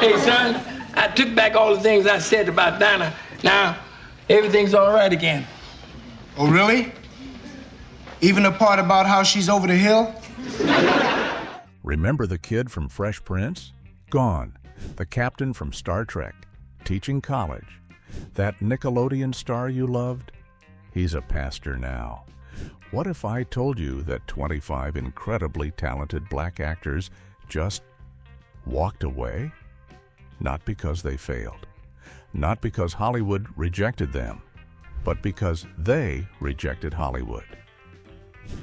Hey, son, I took back all the things I said about Dinah. Now, everything's all right again. Oh, really? Even the part about how she's over the hill? Remember the kid from Fresh Prince? Gone. The captain from Star Trek, teaching college. That Nickelodeon star you loved? He's a pastor now. What if I told you that 25 incredibly talented black actors just walked away? Not because they failed, not because Hollywood rejected them, but because they rejected Hollywood.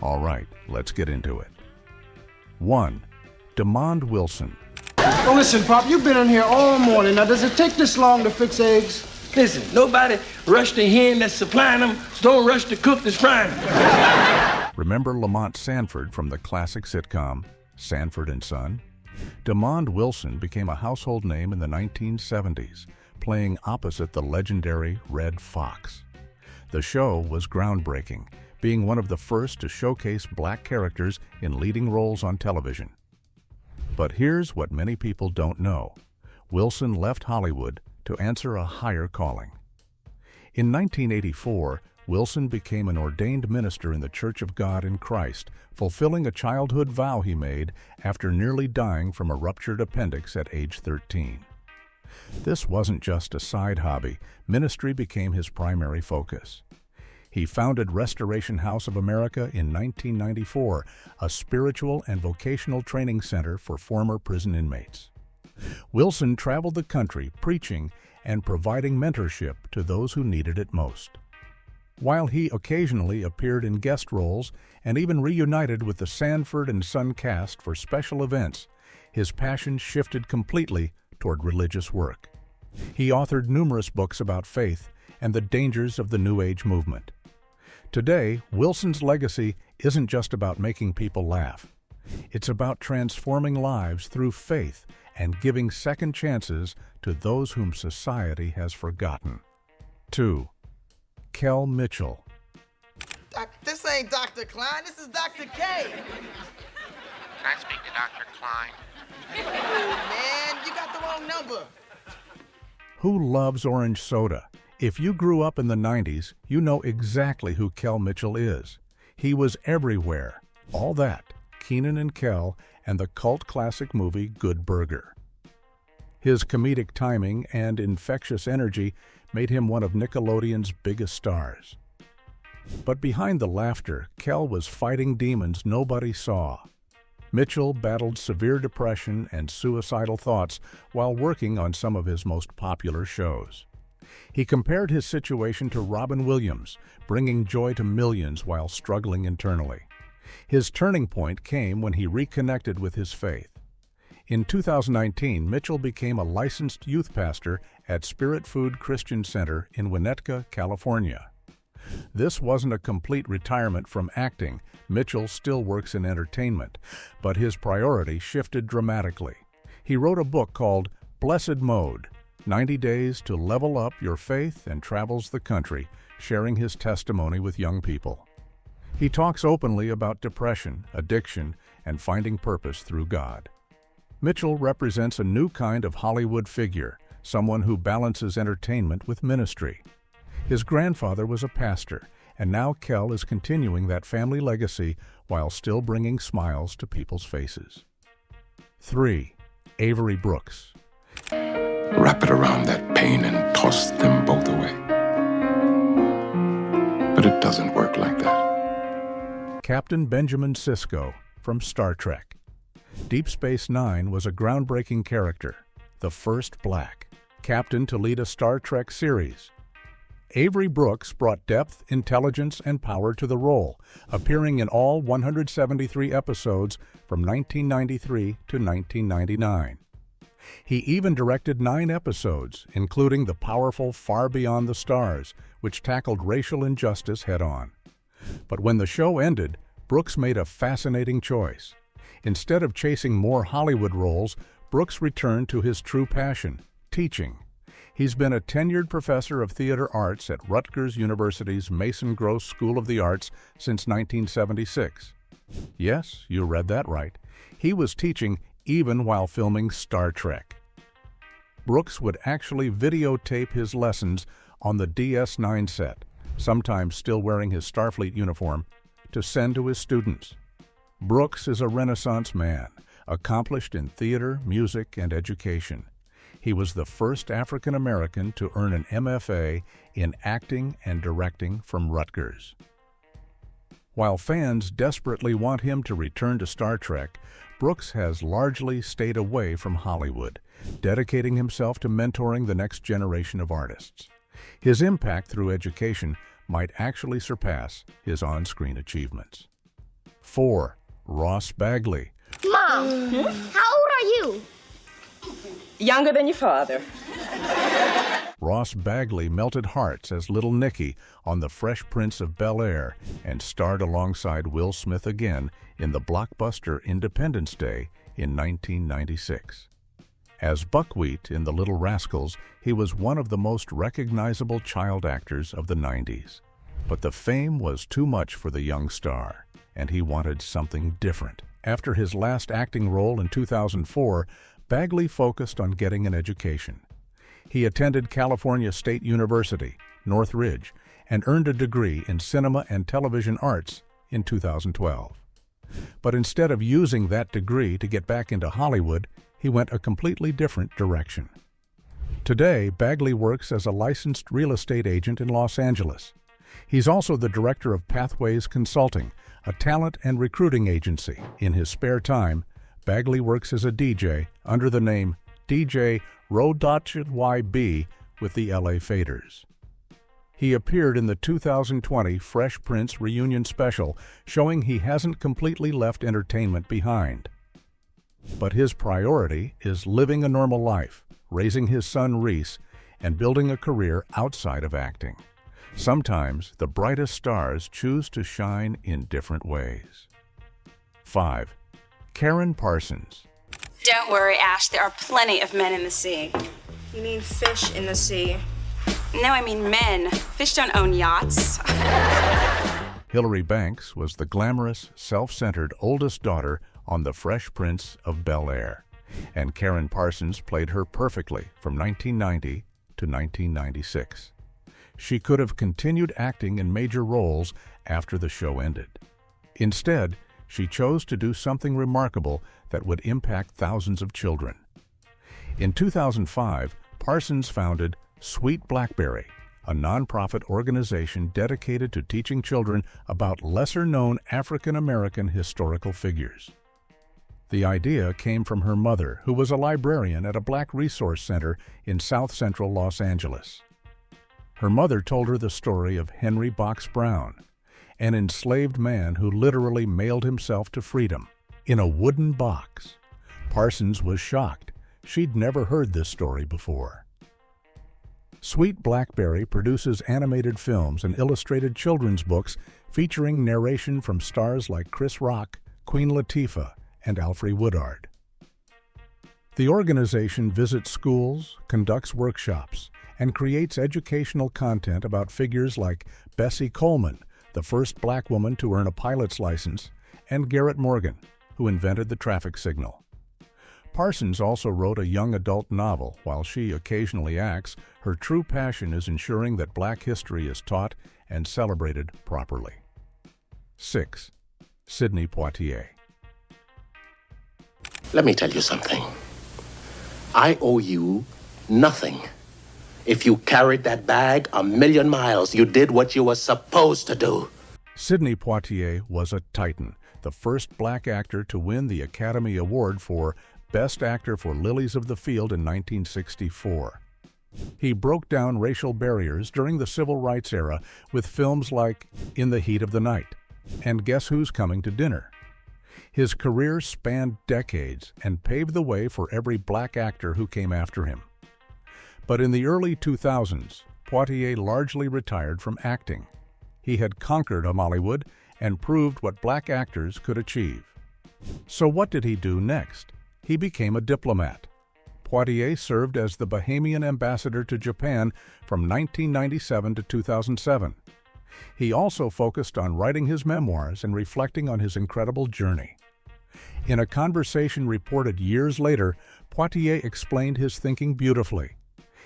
All right, let's get into it. 1. Demond Wilson. Oh, listen, Pop, you've been in here all morning. Now, does it take this long to fix eggs? Listen, nobody rushed the hen that's supplying them, so don't rush the cook that's frying them. Remember Lamont Sanford from the classic sitcom Sanford and Son? Demond Wilson became a household name in the 1970s, playing opposite the legendary Red Fox. The show was groundbreaking, being one of the first to showcase black characters in leading roles on television. But here's what many people don't know. Wilson left Hollywood to answer a higher calling. In 1984, Wilson became an ordained minister in the Church of God in Christ, fulfilling a childhood vow he made after nearly dying from a ruptured appendix at age 13. This wasn't just a side hobby. Ministry became his primary focus. He founded Restoration House of America in 1994, a spiritual and vocational training center for former prison inmates. Wilson traveled the country preaching and providing mentorship to those who needed it most. While he occasionally appeared in guest roles and even reunited with the Sanford and Son cast for special events, his passion shifted completely toward religious work. He authored numerous books about faith and the dangers of the New Age movement. Today, Wilson's legacy isn't just about making people laugh. It's about transforming lives through faith and giving second chances to those whom society has forgotten. 2. Kel Mitchell. This ain't Dr. Klein, this is Dr. K. Can I speak to Dr. Klein? Oh, man, you got the wrong number. Who loves orange soda? If you grew up in the 90s, you know exactly who Kel Mitchell is. He was everywhere. All That, Kenan and Kel, and the cult classic movie Good Burger. His comedic timing and infectious energy made him one of Nickelodeon's biggest stars. But behind the laughter, Kel was fighting demons nobody saw. Mitchell battled severe depression and suicidal thoughts while working on some of his most popular shows. He compared his situation to Robin Williams, bringing joy to millions while struggling internally. His turning point came when he reconnected with his faith. In 2019, Mitchell became a licensed youth pastor at Spirit Food Christian Center in Winnetka, California. This wasn't a complete retirement from acting. Mitchell still works in entertainment, but his priority shifted dramatically. He wrote a book called Blessed Mode, 90 Days to Level Up Your Faith, and travels the country, sharing his testimony with young people. He talks openly about depression, addiction, and finding purpose through God. Mitchell represents a new kind of Hollywood figure, someone who balances entertainment with ministry. His grandfather was a pastor, and now Kel is continuing that family legacy while still bringing smiles to people's faces. 3. Avery Brooks. Wrap it around that pain and toss them both away. But it doesn't work like that. Captain Benjamin Sisko from Star Trek. Deep Space Nine was a groundbreaking character, the first black captain to lead a Star Trek series. Avery Brooks brought depth, intelligence, and power to the role, appearing in all 173 episodes from 1993 to 1999. He even directed 9 episodes, including the powerful Far Beyond the Stars, which tackled racial injustice head-on. But when the show ended, Brooks made a fascinating choice. Instead of chasing more Hollywood roles, Brooks returned to his true passion, teaching. He's been a tenured professor of theater arts at Rutgers University's Mason Gross School of the Arts since 1976. Yes, you read that right. He was teaching even while filming Star Trek. Brooks would actually videotape his lessons on the DS9 set, sometimes still wearing his Starfleet uniform, to send to his students. Brooks is a Renaissance man, accomplished in theater, music, and education. He was the first African American to earn an MFA in acting and directing from Rutgers. While fans desperately want him to return to Star Trek, Brooks has largely stayed away from Hollywood, dedicating himself to mentoring the next generation of artists. His impact through education might actually surpass his on-screen achievements. 4. Ross Bagley. Mom, how old are you? Younger than your father. Ross Bagley melted hearts as Little Nicky on The Fresh Prince of Bel-Air and starred alongside Will Smith again in the blockbuster Independence Day in 1996. As Buckwheat in The Little Rascals, he was one of the most recognizable child actors of the 90s. But the fame was too much for the young star, and he wanted something different. After his last acting role in 2004, Bagley focused on getting an education. He attended California State University, Northridge, and earned a degree in cinema and television arts in 2012. But instead of using that degree to get back into Hollywood, he went a completely different direction. Today, Bagley works as a licensed real estate agent in Los Angeles. He's also the director of Pathways Consulting, a talent and recruiting agency. In his spare time, Bagley works as a DJ under the name DJ Row.YB with the LA Faders. He appeared in the 2020 Fresh Prince reunion special, showing he hasn't completely left entertainment behind. But his priority is living a normal life, raising his son Reese, and building a career outside of acting. Sometimes the brightest stars choose to shine in different ways. 5. Karen Parsons. Don't worry, Ash. There are plenty of men in the sea. You mean fish in the sea? No, I mean men. Fish don't own yachts. Hilary Banks was the glamorous, self-centered oldest daughter on The Fresh Prince of Bel-Air, and Karen Parsons played her perfectly from 1990 to 1996. She could have continued acting in major roles after the show ended. Instead, she chose to do something remarkable that would impact thousands of children. In 2005, Parsons founded Sweet Blackberry, a nonprofit organization dedicated to teaching children about lesser-known African American historical figures. The idea came from her mother, who was a librarian at a Black resource center in South Central Los Angeles. Her mother told her the story of Henry Box Brown, an enslaved man who literally mailed himself to freedom in a wooden box. Parsons was shocked. She'd never heard this story before. Sweet Blackberry produces animated films and illustrated children's books featuring narration from stars like Chris Rock, Queen Latifah, and Alfre Woodard. The organization visits schools, conducts workshops, and creates educational content about figures like Bessie Coleman, the first Black woman to earn a pilot's license, and Garrett Morgan, who invented the traffic signal. Parsons also wrote a young adult novel. While she occasionally acts, her true passion is ensuring that Black history is taught and celebrated properly. 6. Sidney Poitier. Let me tell you something. I owe you nothing. If you carried that bag 1,000,000 miles, you did what you were supposed to do. Sidney Poitier was a titan, the first Black actor to win the Academy Award for Best Actor for Lilies of the Field in 1964. He broke down racial barriers during the Civil Rights era with films like In the Heat of the Night and Guess Who's Coming to Dinner. His career spanned decades and paved the way for every Black actor who came after him. But in the early 2000s, Poitier largely retired from acting. He had conquered Hollywood and proved what Black actors could achieve. So what did he do next? He became a diplomat. Poitier served as the Bahamian ambassador to Japan from 1997 to 2007. He also focused on writing his memoirs and reflecting on his incredible journey. In a conversation reported years later, Poitier explained his thinking beautifully.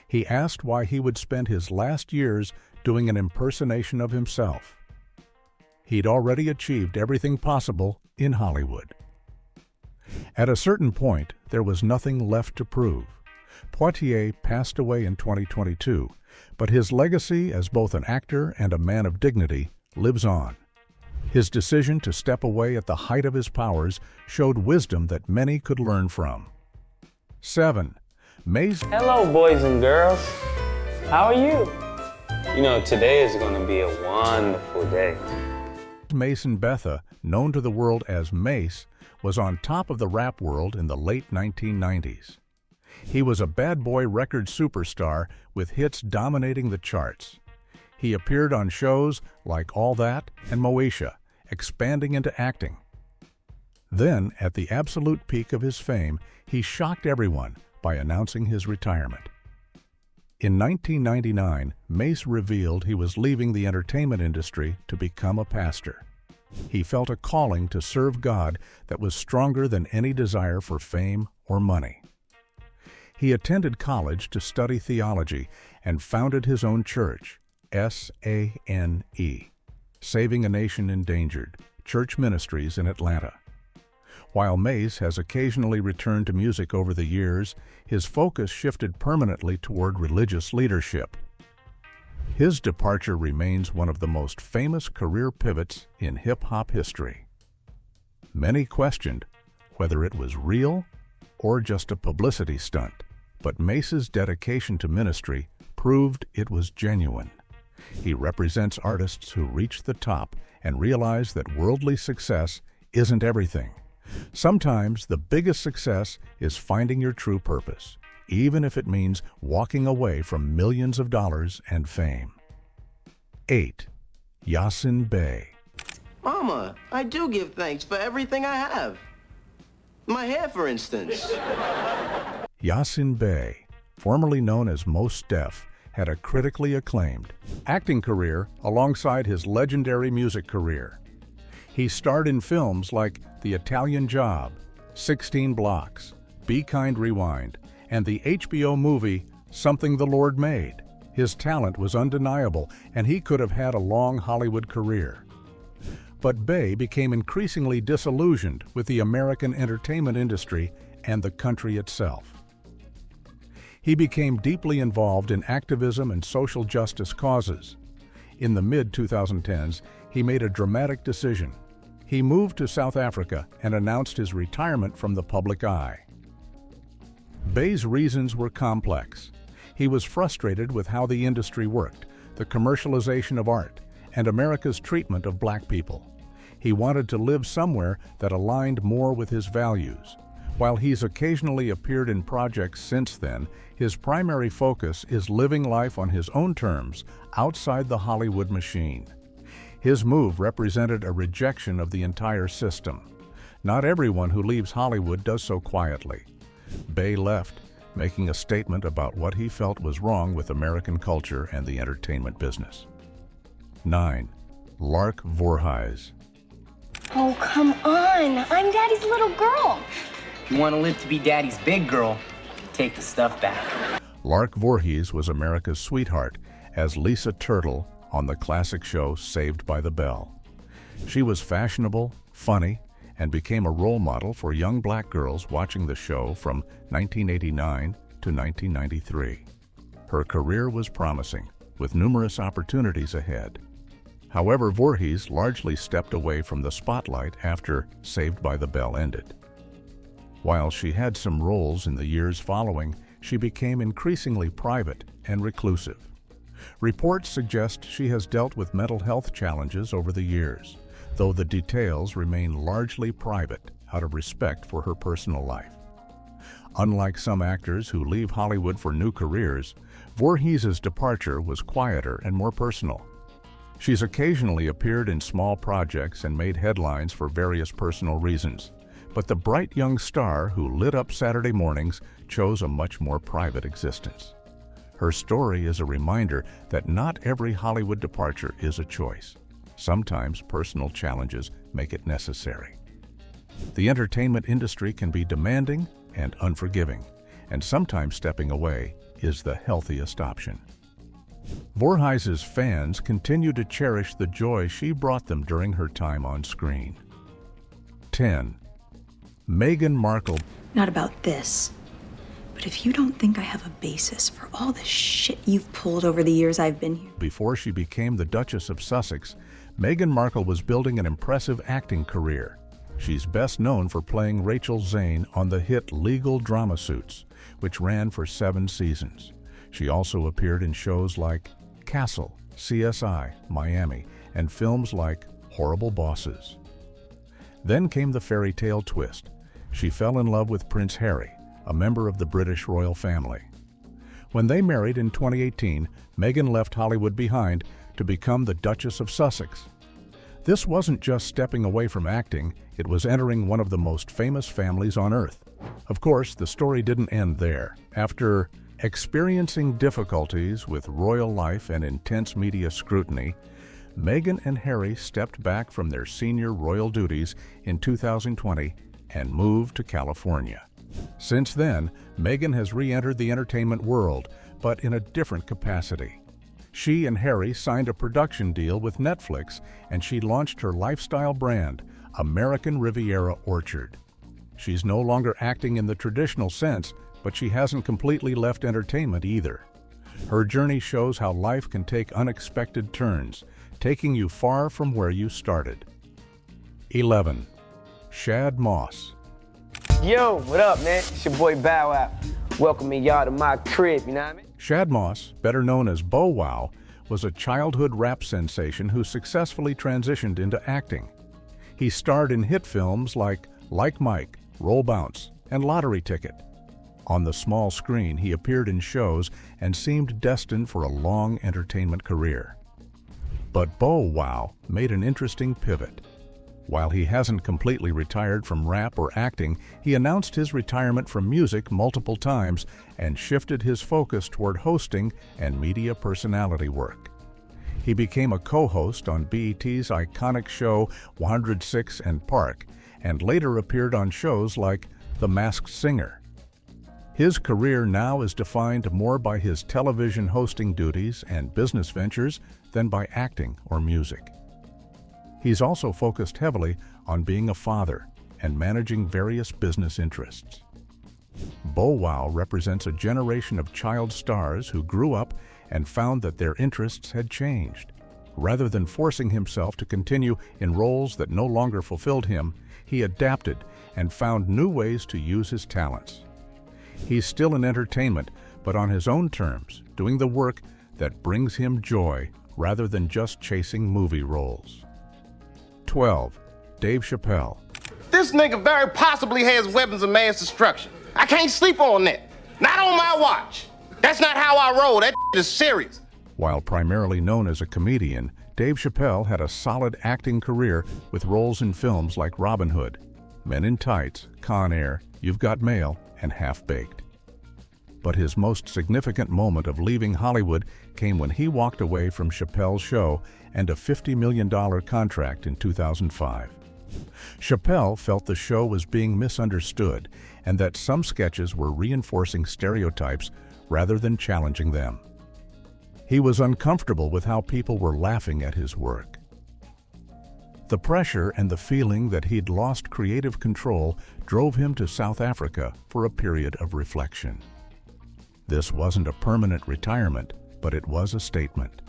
He asked why he would spend his last years doing an impersonation of himself. He'd already achieved everything possible in Hollywood. At a certain point, there was nothing left to prove. Poitier passed away in 2022, but his legacy as both an actor and a man of dignity lives on. His decision to step away at the height of his powers showed wisdom that many could learn from. 7. Mace. Hello, boys and girls. How are you? You know, today is going to be a wonderful day. Mason Betha, known to the world as Mace, was on top of the rap world in the late 1990s. He was a bad boy record superstar with hits dominating the charts. He appeared on shows like All That and Moesha, expanding into acting. Then, at the absolute peak of his fame, he shocked everyone by announcing his retirement. In 1999, Mace revealed he was leaving the entertainment industry to become a pastor. He felt a calling to serve God that was stronger than any desire for fame or money. He attended college to study theology and founded his own church, SANE, Saving a Nation Endangered, Church Ministries in Atlanta. While Mace has occasionally returned to music over the years, his focus shifted permanently toward religious leadership. His departure remains one of the most famous career pivots in hip-hop history. Many questioned whether it was real or just a publicity stunt, but Mace's dedication to ministry proved it was genuine. He represents artists who reach the top and realize that worldly success isn't everything. Sometimes the biggest success is finding your true purpose, even if it means walking away from millions of dollars and fame. 8. Yasin Bey. Mama, I do give thanks for everything I have. My hair, for instance. Yasin Bey, formerly known as Mos Def, had a critically acclaimed acting career alongside his legendary music career. He starred in films like The Italian Job, 16 Blocks, Be Kind Rewind, and the HBO movie Something the Lord Made. His talent was undeniable, and he could have had a long Hollywood career. But Bey became increasingly disillusioned with the American entertainment industry and the country itself. He became deeply involved in activism and social justice causes. In the mid-2010s, he made a dramatic decision. He moved to South Africa and announced his retirement from the public eye. Bey's reasons were complex. He was frustrated with how the industry worked, the commercialization of art, and America's treatment of black people. He wanted to live somewhere that aligned more with his values. While he's occasionally appeared in projects since then, his primary focus is living life on his own terms, outside the Hollywood machine. His move represented a rejection of the entire system. Not everyone who leaves Hollywood does so quietly. Bey left, making a statement about what he felt was wrong with American culture and the entertainment business. 9. Lark Voorhees. Oh, come on. I'm Daddy's little girl. You want to live to be Daddy's big girl, take the stuff back. Lark Voorhees was America's sweetheart as Lisa Turtle on the classic show Saved by the Bell. She was fashionable, funny, and became a role model for young black girls watching the show from 1989 to 1993. Her career was promising, with numerous opportunities ahead. However, Voorhees largely stepped away from the spotlight after Saved by the Bell ended. While she had some roles in the years following, she became increasingly private and reclusive. Reports suggest she has dealt with mental health challenges over the years, though the details remain largely private out of respect for her personal life. Unlike some actors who leave Hollywood for new careers, Voorhees' departure was quieter and more personal. She's occasionally appeared in small projects and made headlines for various personal reasons, but the bright young star who lit up Saturday mornings chose a much more private existence. Her story is a reminder that not every Hollywood departure is a choice. Sometimes personal challenges make it necessary. The entertainment industry can be demanding and unforgiving, and sometimes stepping away is the healthiest option. Voorhees' fans continue to cherish the joy she brought them during her time on screen. 10. Meghan Markle. Not about this, but if you don't think I have a basis for all the shit you've pulled over the years I've been here. Before she became the Duchess of Sussex, Meghan Markle was building an impressive acting career. She's best known for playing Rachel Zane on the hit legal drama Suits, which ran for 7 seasons. She also appeared in shows like Castle, CSI, Miami, and films like Horrible Bosses. Then came the fairy tale twist. She fell in love with Prince Harry, a member of the British royal family. When they married in 2018, Meghan left Hollywood behind to become the Duchess of Sussex. This wasn't just stepping away from acting, it was entering one of the most famous families on earth. Of course, the story didn't end there. After experiencing difficulties with royal life and intense media scrutiny, Meghan and Harry stepped back from their senior royal duties in 2020 and moved to California. Since then, Meghan has re-entered the entertainment world, but in a different capacity. She and Harry signed a production deal with Netflix, and she launched her lifestyle brand, American Riviera Orchard. She's no longer acting in the traditional sense, but she hasn't completely left entertainment either. Her journey shows how life can take unexpected turns, taking you far from where you started. 11. Shad Moss. Yo, what up, man? It's your boy Bow Wow. Welcoming y'all to my crib, you know what I mean? Shad Moss, better known as Bow Wow, was a childhood rap sensation who successfully transitioned into acting. He starred in hit films like Mike, Roll Bounce, and Lottery Ticket. On the small screen, he appeared in shows and seemed destined for a long entertainment career. But Bow Wow made an interesting pivot. While he hasn't completely retired from rap or acting, he announced his retirement from music multiple times and shifted his focus toward hosting and media personality work. He became a co-host on BET's iconic show 106 and Park, and later appeared on shows like The Masked Singer. His career now is defined more by his television hosting duties and business ventures than by acting or music. He's also focused heavily on being a father and managing various business interests. Bow Wow represents a generation of child stars who grew up and found that their interests had changed. Rather than forcing himself to continue in roles that no longer fulfilled him, he adapted and found new ways to use his talents. He's still in entertainment, but on his own terms, doing the work that brings him joy rather than just chasing movie roles. 12. Dave Chappelle. This nigga very possibly has weapons of mass destruction. I can't sleep on that. Not on my watch. That's not how I roll. That is serious. While primarily known as a comedian, Dave Chappelle had a solid acting career with roles in films like Robin Hood, Men in Tights, Con Air, You've Got Mail, and Half-Baked. But his most significant moment of leaving Hollywood came when he walked away from Chappelle's show and a $50 million contract in 2005. Chappelle felt the show was being misunderstood and that some sketches were reinforcing stereotypes rather than challenging them. He was uncomfortable with how people were laughing at his work. The pressure and the feeling that he'd lost creative control drove him to South Africa for a period of reflection. This wasn't a permanent retirement, but it was a statement.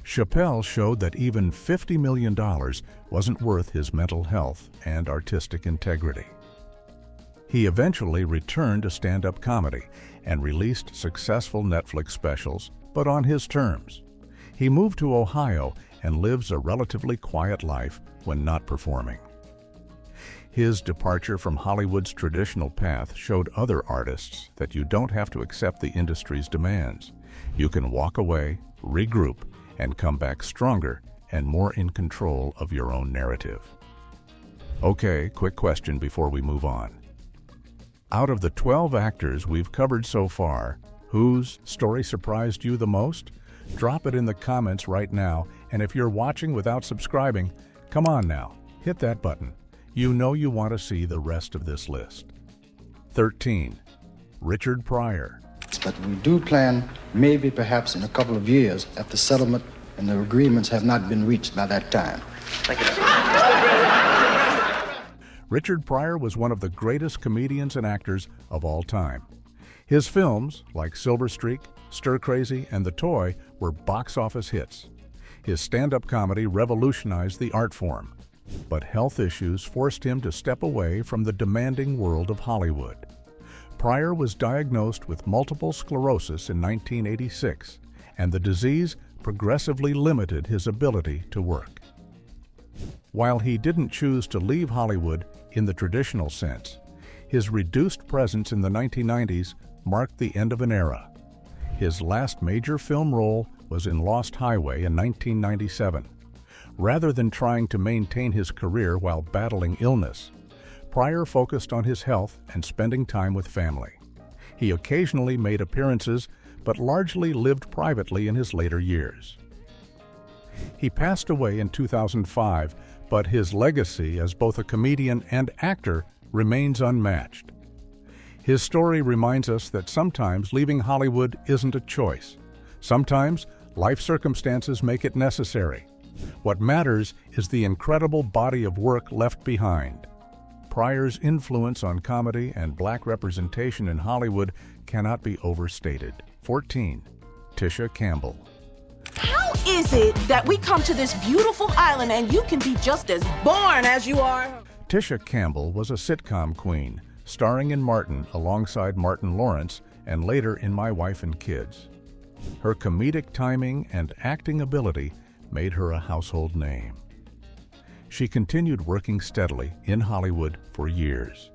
Chappelle showed that even $50 million wasn't worth his mental health and artistic integrity. He eventually returned to stand-up comedy and released successful Netflix specials, but on his terms. He moved to Ohio and lives a relatively quiet life when not performing. His departure from Hollywood's traditional path showed other artists that you don't have to accept the industry's demands. You can walk away, regroup, and come back stronger and more in control of your own narrative. Okay, quick question before we move on. Out of the 12 actors we've covered so far, whose story surprised you the most? Drop it in the comments right now, and if you're watching without subscribing, come on now, hit that button. You know you want to see the rest of this list. 13. Richard Pryor. But we do plan, maybe perhaps in a couple of years, if the settlement and the agreements have not been reached by that time. Thank you. Richard Pryor was one of the greatest comedians and actors of all time. His films, like Silver Streak, Stir Crazy, and The Toy, were box office hits. His stand-up comedy revolutionized the art form, but health issues forced him to step away from the demanding world of Hollywood. Pryor was diagnosed with multiple sclerosis in 1986, and the disease progressively limited his ability to work. While he didn't choose to leave Hollywood in the traditional sense, his reduced presence in the 1990s marked the end of an era. His last major film role was in Lost Highway in 1997. Rather than trying to maintain his career while battling illness, Pryor focused on his health and spending time with family. He occasionally made appearances, but largely lived privately in his later years. He passed away in 2005, but his legacy as both a comedian and actor remains unmatched. His story reminds us that sometimes leaving Hollywood isn't a choice. Sometimes life circumstances make it necessary. What matters is the incredible body of work left behind. Pryor's influence on comedy and black representation in Hollywood cannot be overstated. 14. Tisha Campbell. How is it that we come to this beautiful island and you can be just as born as you are? Tisha Campbell was a sitcom queen, starring in Martin alongside Martin Lawrence and later in My Wife and Kids. Her comedic timing and acting ability made her a household name. She continued working steadily in Hollywood for years.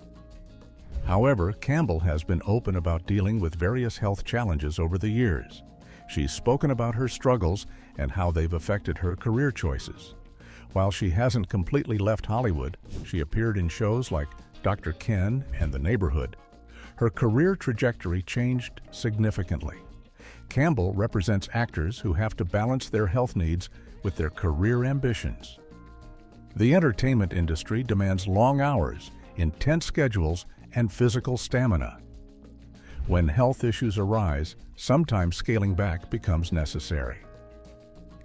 However, Campbell has been open about dealing with various health challenges over the years. She's spoken about her struggles and how they've affected her career choices. While she hasn't completely left Hollywood, she appeared in shows like Dr. Ken and The Neighborhood. Her career trajectory changed significantly. Campbell represents actors who have to balance their health needs with their career ambitions. The entertainment industry demands long hours, intense schedules, and physical stamina. When health issues arise, sometimes scaling back becomes necessary.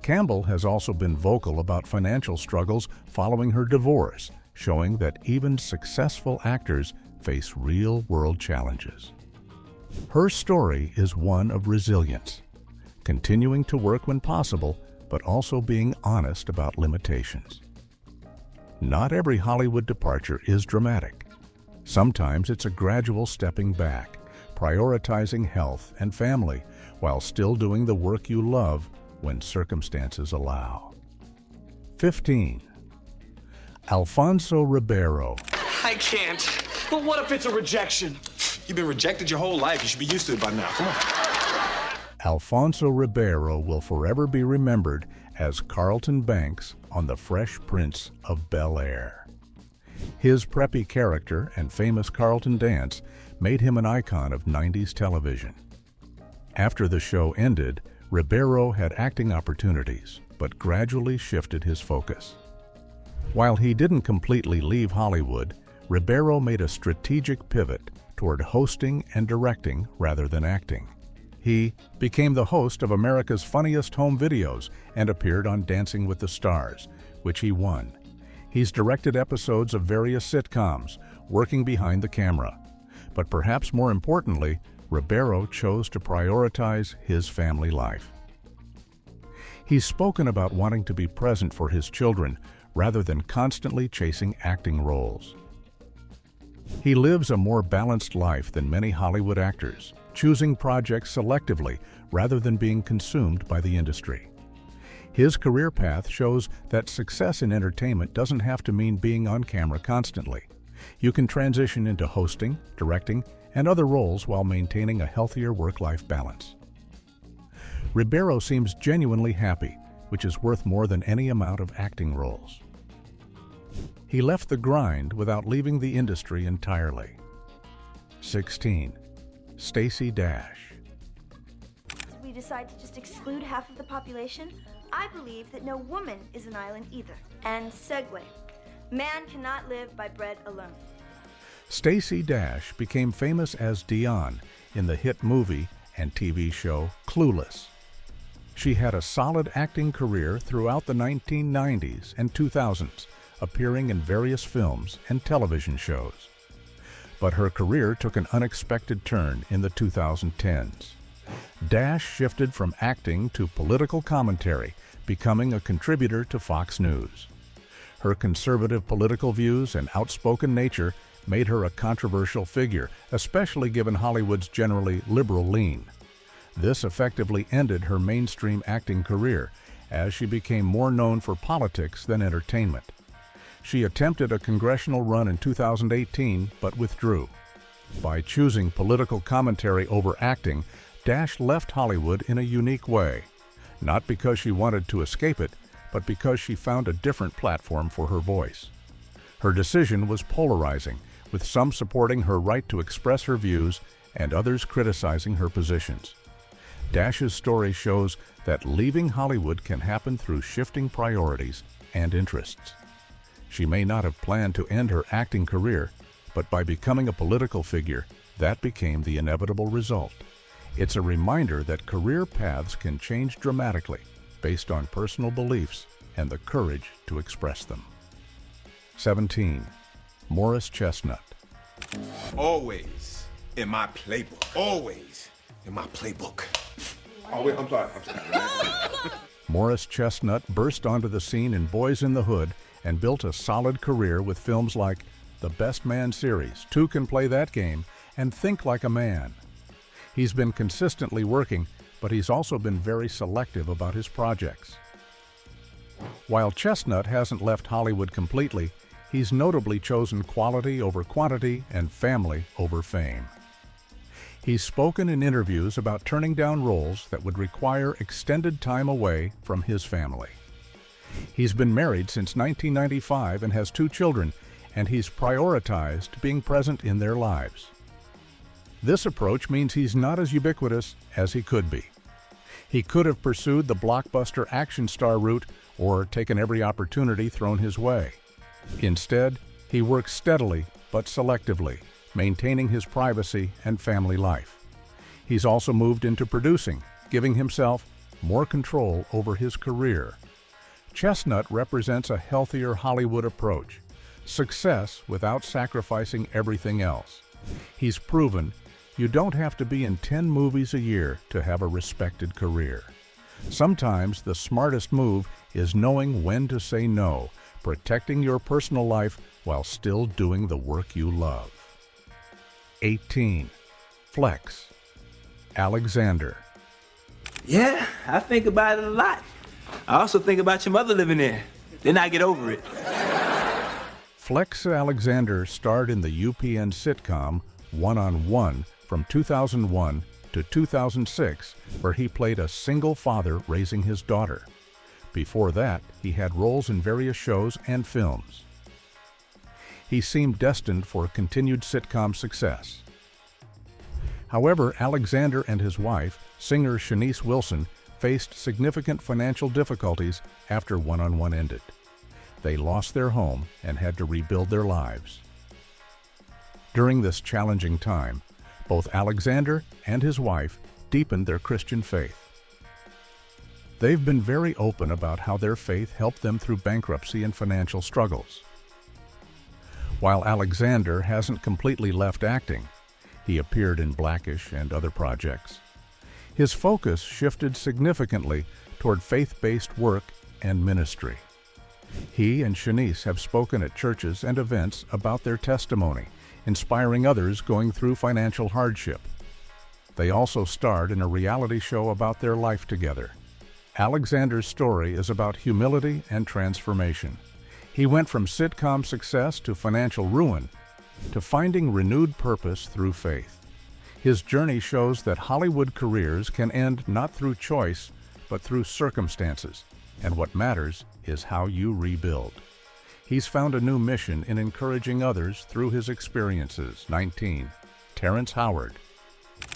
Campbell has also been vocal about financial struggles following her divorce, showing that even successful actors face real-world challenges. Her story is one of resilience, continuing to work when possible, but also being honest about limitations. Not every Hollywood departure is dramatic. Sometimes it's a gradual stepping back, prioritizing health and family while still doing the work you love when circumstances allow. 15. Alfonso Ribeiro. I can't. But what if it's a rejection? You've been rejected your whole life. You should be used to it by now. Come on. Alfonso Ribeiro will forever be remembered as Carlton Banks on The Fresh Prince of Bel-Air. His preppy character and famous Carlton dance made him an icon of 90s television. After the show ended, Ribeiro had acting opportunities, but gradually shifted his focus. While he didn't completely leave Hollywood, Ribeiro made a strategic pivot toward hosting and directing rather than acting. He became the host of America's Funniest Home Videos and appeared on Dancing with the Stars, which he won. He's directed episodes of various sitcoms, working behind the camera. But perhaps more importantly, Ribeiro chose to prioritize his family life. He's spoken about wanting to be present for his children rather than constantly chasing acting roles. He lives a more balanced life than many Hollywood actors, choosing projects selectively rather than being consumed by the industry. His career path shows that success in entertainment doesn't have to mean being on camera constantly. You can transition into hosting, directing, and other roles while maintaining a healthier work-life balance. Ribeiro seems genuinely happy, which is worth more than any amount of acting roles. He left the grind without leaving the industry entirely. 16. Stacey Dash. Did we decide to just exclude half of the population? I believe that no woman is an island either. And segue. Man cannot live by bread alone. Stacey Dash became famous as Dion in the hit movie and TV show Clueless. She had a solid acting career throughout the 1990s and 2000s, appearing in various films and television shows. But her career took an unexpected turn in the 2010s. Dash shifted from acting to political commentary, becoming a contributor to Fox News. Her conservative political views and outspoken nature made her a controversial figure, especially given Hollywood's generally liberal lean. This effectively ended her mainstream acting career, as she became more known for politics than entertainment. She attempted a congressional run in 2018, but withdrew. By choosing political commentary over acting, Dash left Hollywood in a unique way, not because she wanted to escape it, but because she found a different platform for her voice. Her decision was polarizing, with some supporting her right to express her views and others criticizing her positions. Dash's story shows that leaving Hollywood can happen through shifting priorities and interests. She may not have planned to end her acting career, but by becoming a political figure, that became the inevitable result. It's a reminder that career paths can change dramatically based on personal beliefs and the courage to express them. 17. Morris Chestnut. Always in my playbook. Always in my playbook. Oh, wait, I'm sorry. Morris Chestnut burst onto the scene in Boys in the Hood and built a solid career with films like The Best Man series, Two Can Play That Game, and Think Like a Man. He's been consistently working, but he's also been very selective about his projects. While Chestnut hasn't left Hollywood completely, he's notably chosen quality over quantity and family over fame. He's spoken in interviews about turning down roles that would require extended time away from his family. He's been married since 1995 and has 2 children, and he's prioritized being present in their lives. This approach means he's not as ubiquitous as he could be. He could have pursued the blockbuster action star route or taken every opportunity thrown his way. Instead, he works steadily but selectively, maintaining his privacy and family life. He's also moved into producing, giving himself more control over his career. Chestnut represents a healthier Hollywood approach, success without sacrificing everything else. He's proven you don't have to be in 10 movies a year to have a respected career. Sometimes the smartest move is knowing when to say no, protecting your personal life while still doing the work you love. 18. Flex. Alexander. Yeah, I think about it a lot. I also think about your mother living there. Then I get over it. Flex Alexander starred in the UPN sitcom One-on-One from 2001 to 2006, where he played a single father raising his daughter. Before that, he had roles in various shows and films. He seemed destined for continued sitcom success. However, Alexander and his wife, singer Shanice Wilson, faced significant financial difficulties after One-on-One ended. They lost their home and had to rebuild their lives. During this challenging time, both Alexander and his wife deepened their Christian faith. They've been very open about how their faith helped them through bankruptcy and financial struggles. While Alexander hasn't completely left acting, he appeared in Blackish and other projects. His focus shifted significantly toward faith-based work and ministry. He and Shanice have spoken at churches and events about their testimony, inspiring others going through financial hardship. They also starred in a reality show about their life together. Alexander's story is about humility and transformation. He went from sitcom success to financial ruin to finding renewed purpose through faith. His journey shows that Hollywood careers can end not through choice, but through circumstances, and what matters is how you rebuild. He's found a new mission in encouraging others through his experiences. 19. Terrence Howard.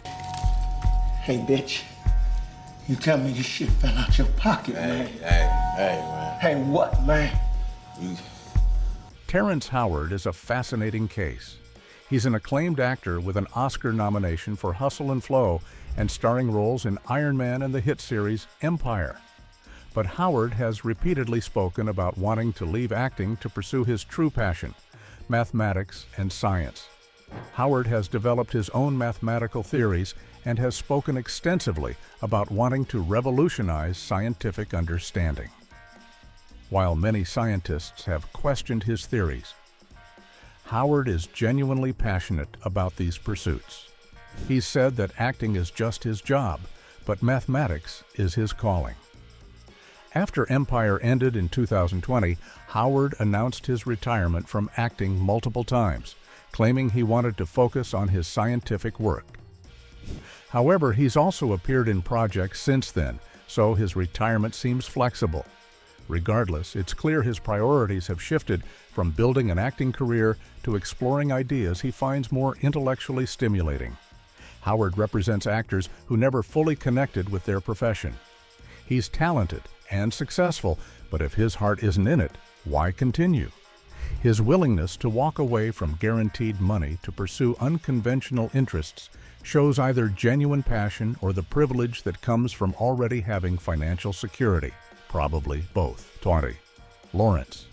Hey, bitch. You tell me this shit fell out your pocket, man. Hey, man. Hey, what, man? Terrence Howard is a fascinating case. He's an acclaimed actor with an Oscar nomination for Hustle and Flow and starring roles in Iron Man and the hit series Empire. But Howard has repeatedly spoken about wanting to leave acting to pursue his true passion, mathematics and science. Howard has developed his own mathematical theories and has spoken extensively about wanting to revolutionize scientific understanding. While many scientists have questioned his theories, Howard is genuinely passionate about these pursuits. He's said that acting is just his job, but mathematics is his calling. After Empire ended in 2020, Howard announced his retirement from acting multiple times, claiming he wanted to focus on his scientific work. However, he's also appeared in projects since then, so his retirement seems flexible. Regardless, it's clear his priorities have shifted from building an acting career to exploring ideas he finds more intellectually stimulating. Howard represents actors who never fully connected with their profession. He's talented and successful, but if his heart isn't in it, why continue? His willingness to walk away from guaranteed money to pursue unconventional interests shows either genuine passion or the privilege that comes from already having financial security. Probably both. 20. Lawrence.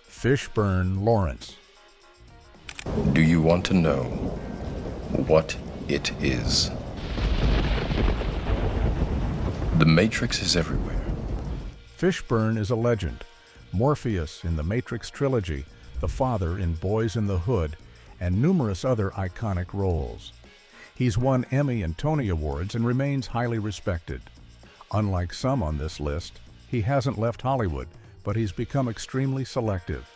Fishburne Lawrence. Do you want to know what it is? The Matrix is everywhere. Fishburne is a legend. Morpheus in the Matrix trilogy, the father in Boys in the Hood, and numerous other iconic roles. He's won Emmy and Tony Awards and remains highly respected. Unlike some on this list, he hasn't left Hollywood, but he's become extremely selective.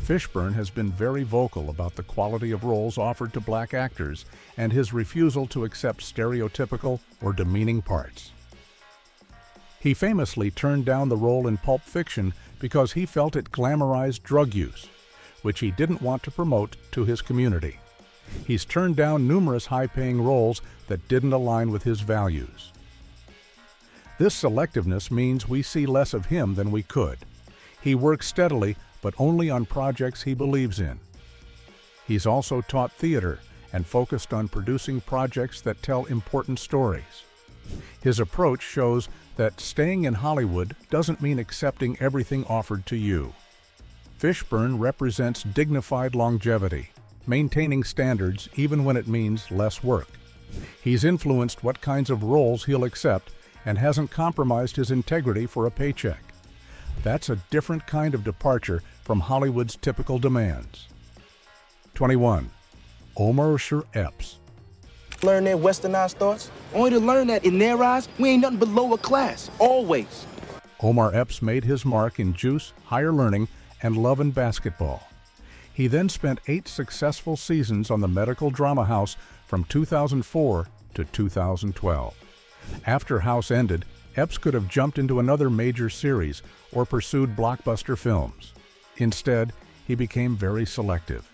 Fishburne has been very vocal about the quality of roles offered to black actors and his refusal to accept stereotypical or demeaning parts. He famously turned down the role in Pulp Fiction because he felt it glamorized drug use, which he didn't want to promote to his community. He's turned down numerous high-paying roles that didn't align with his values. This selectiveness means we see less of him than we could. He works steadily, but only on projects he believes in. He's also taught theater and focused on producing projects that tell important stories. His approach shows that staying in Hollywood doesn't mean accepting everything offered to you. Fishburne represents dignified longevity, maintaining standards even when it means less work. He's influenced what kinds of roles he'll accept and hasn't compromised his integrity for a paycheck. That's a different kind of departure from Hollywood's typical demands. 21. Omar Epps. Learn their westernized thoughts, only to learn that in their eyes, we ain't nothing but lower class, always. Omar Epps made his mark in Juice, Higher Learning, and Love and Basketball. He then spent 8 successful seasons on the Medical Drama House from 2004 to 2012. After House ended, Epps could have jumped into another major series or pursued blockbuster films. Instead, he became very selective.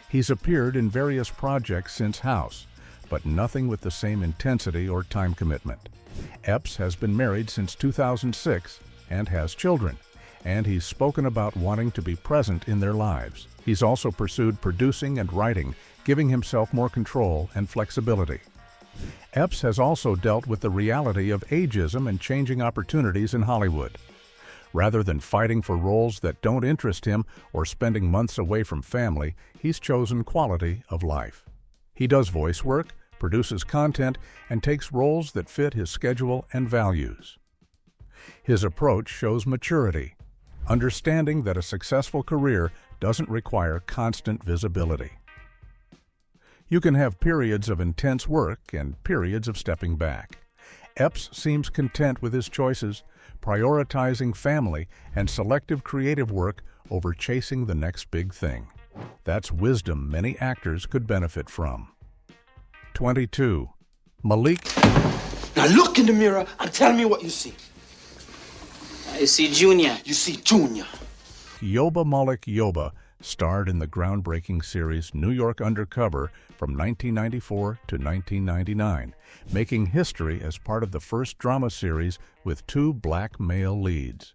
He's appeared in various projects since House, but nothing with the same intensity or time commitment. Epps has been married since 2006 and has children, and he's spoken about wanting to be present in their lives. He's also pursued producing and writing, giving himself more control and flexibility. Epps has also dealt with the reality of ageism and changing opportunities in Hollywood. Rather than fighting for roles that don't interest him or spending months away from family, he's chosen quality of life. He does voice work, produces content, and takes roles that fit his schedule and values. His approach shows maturity, understanding that a successful career doesn't require constant visibility. You can have periods of intense work and periods of stepping back. Epps seems content with his choices, prioritizing family and selective creative work over chasing the next big thing. That's wisdom many actors could benefit from. 22. Malik. Now look in the mirror and tell me what you see. I see Junior. You see Junior. Yoba Malik Yoba starred in the groundbreaking series New York Undercover from 1994 to 1999, making history as part of the first drama series with 2 black male leads.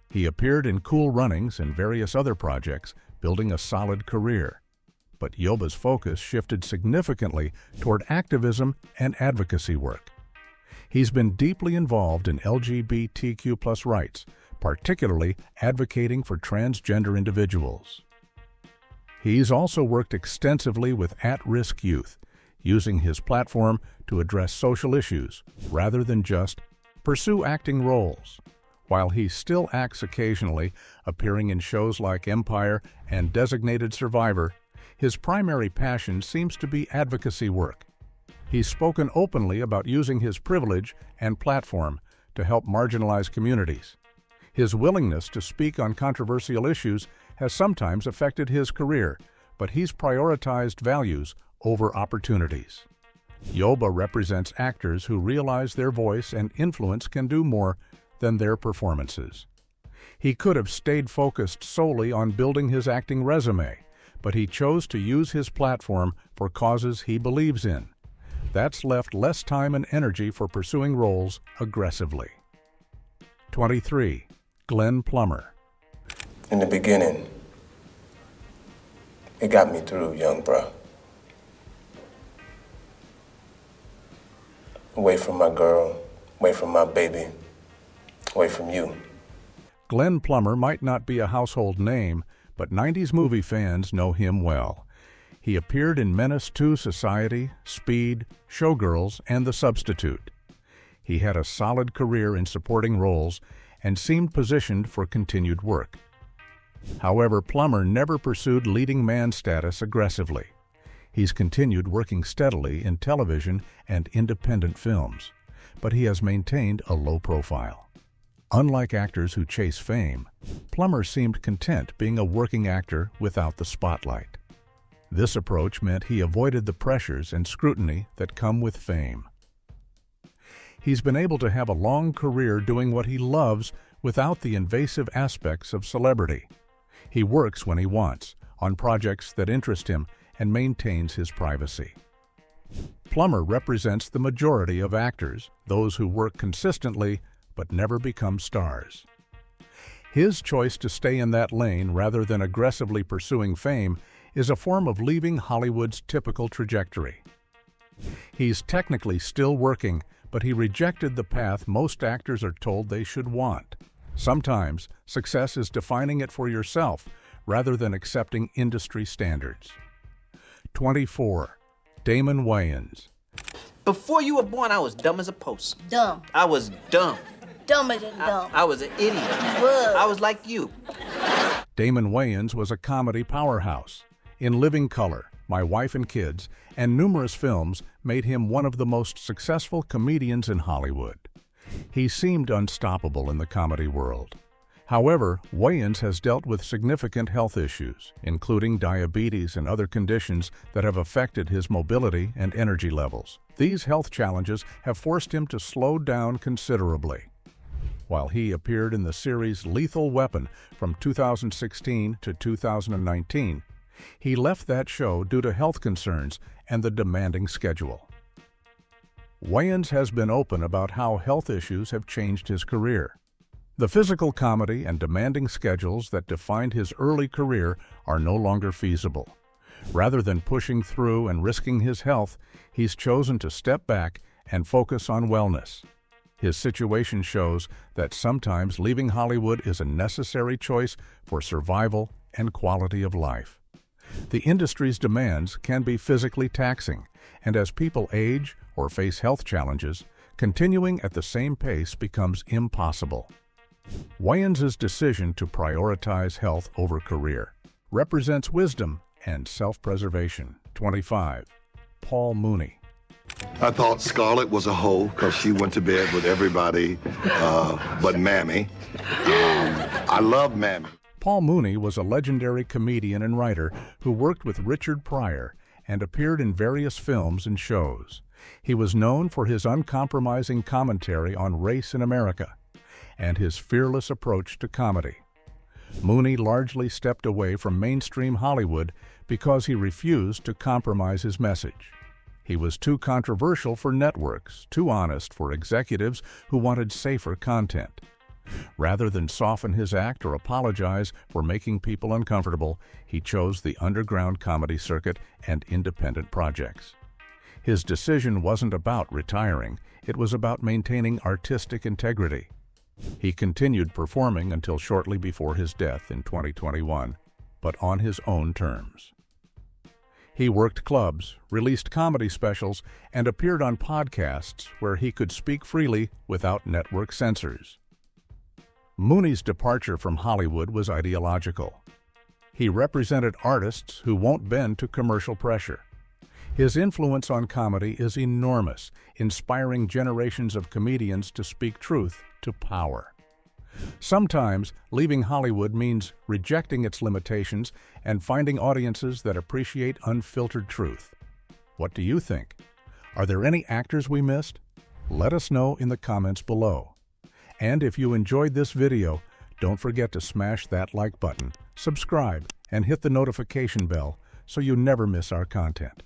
He appeared in Cool Runnings and various other projects, building a solid career. But Yoba's focus shifted significantly toward activism and advocacy work. He's been deeply involved in LGBTQ+ rights, particularly advocating for transgender individuals. He's also worked extensively with at-risk youth, using his platform to address social issues rather than just pursue acting roles. While he still acts occasionally, appearing in shows like Empire and Designated Survivor, his primary passion seems to be advocacy work. He's spoken openly about using his privilege and platform to help marginalized communities. His willingness to speak on controversial issues has sometimes affected his career, but he's prioritized values over opportunities. Yoba represents actors who realize their voice and influence can do more than their performances. He could have stayed focused solely on building his acting resume, but he chose to use his platform for causes he believes in. That's left less time and energy for pursuing roles aggressively. 23. Glenn Plummer. In the beginning, it got me through, young bro. Away from my girl, away from my baby, away from you. Glenn Plummer might not be a household name, but 90s movie fans know him well. He appeared in Menace II Society, Speed, Showgirls, and The Substitute. He had a solid career in supporting roles and seemed positioned for continued work. However, Plummer never pursued leading man status aggressively. He's continued working steadily in television and independent films, but he has maintained a low profile. Unlike actors who chase fame, Plummer seemed content being a working actor without the spotlight. This approach meant he avoided the pressures and scrutiny that come with fame. He's been able to have a long career doing what he loves without the invasive aspects of celebrity. He works when he wants, on projects that interest him, and maintains his privacy. Plummer represents the majority of actors, those who work consistently but never become stars. His choice to stay in that lane rather than aggressively pursuing fame is a form of leaving Hollywood's typical trajectory. He's technically still working, but he rejected the path most actors are told they should want. Sometimes, success is defining it for yourself rather than accepting industry standards. 24. Damon Wayans. Before you were born, I was dumb as a post. Dumb. I was dumb. Dumber than dumb. I was an idiot. I was like you. Damon Wayans was a comedy powerhouse. In Living Color, My Wife and Kids, and numerous films made him one of the most successful comedians in Hollywood. He seemed unstoppable in the comedy world. However, Wayans has dealt with significant health issues, including diabetes and other conditions that have affected his mobility and energy levels. These health challenges have forced him to slow down considerably. While he appeared in the series Lethal Weapon from 2016 to 2019, he left that show due to health concerns and the demanding schedule. Wayans has been open about how health issues have changed his career. The physical comedy and demanding schedules that defined his early career are no longer feasible. Rather than pushing through and risking his health, he's chosen to step back and focus on wellness. His situation shows that sometimes leaving Hollywood is a necessary choice for survival and quality of life. The industry's demands can be physically taxing, and as people age or face health challenges, continuing at the same pace becomes impossible. Wayans' decision to prioritize health over career represents wisdom and self-preservation. 25. Paul Mooney. I thought Scarlett was a hoe because she went to bed with everybody but Mammy. I love Mammy. Paul Mooney was a legendary comedian and writer who worked with Richard Pryor and appeared in various films and shows. He was known for his uncompromising commentary on race in America and his fearless approach to comedy. Mooney largely stepped away from mainstream Hollywood because he refused to compromise his message. He was too controversial for networks, too honest for executives who wanted safer content. Rather than soften his act or apologize for making people uncomfortable, he chose the underground comedy circuit and independent projects. His decision wasn't about retiring, it was about maintaining artistic integrity. He continued performing until shortly before his death in 2021, but on his own terms. He worked clubs, released comedy specials, and appeared on podcasts where he could speak freely without network censors. Mooney's departure from Hollywood was ideological. He represented artists who won't bend to commercial pressure. His influence on comedy is enormous, inspiring generations of comedians to speak truth to power. Sometimes, leaving Hollywood means rejecting its limitations and finding audiences that appreciate unfiltered truth. What do you think? Are there any actors we missed? Let us know in the comments below. And if you enjoyed this video, don't forget to smash that like button, subscribe, and hit the notification bell so you never miss our content.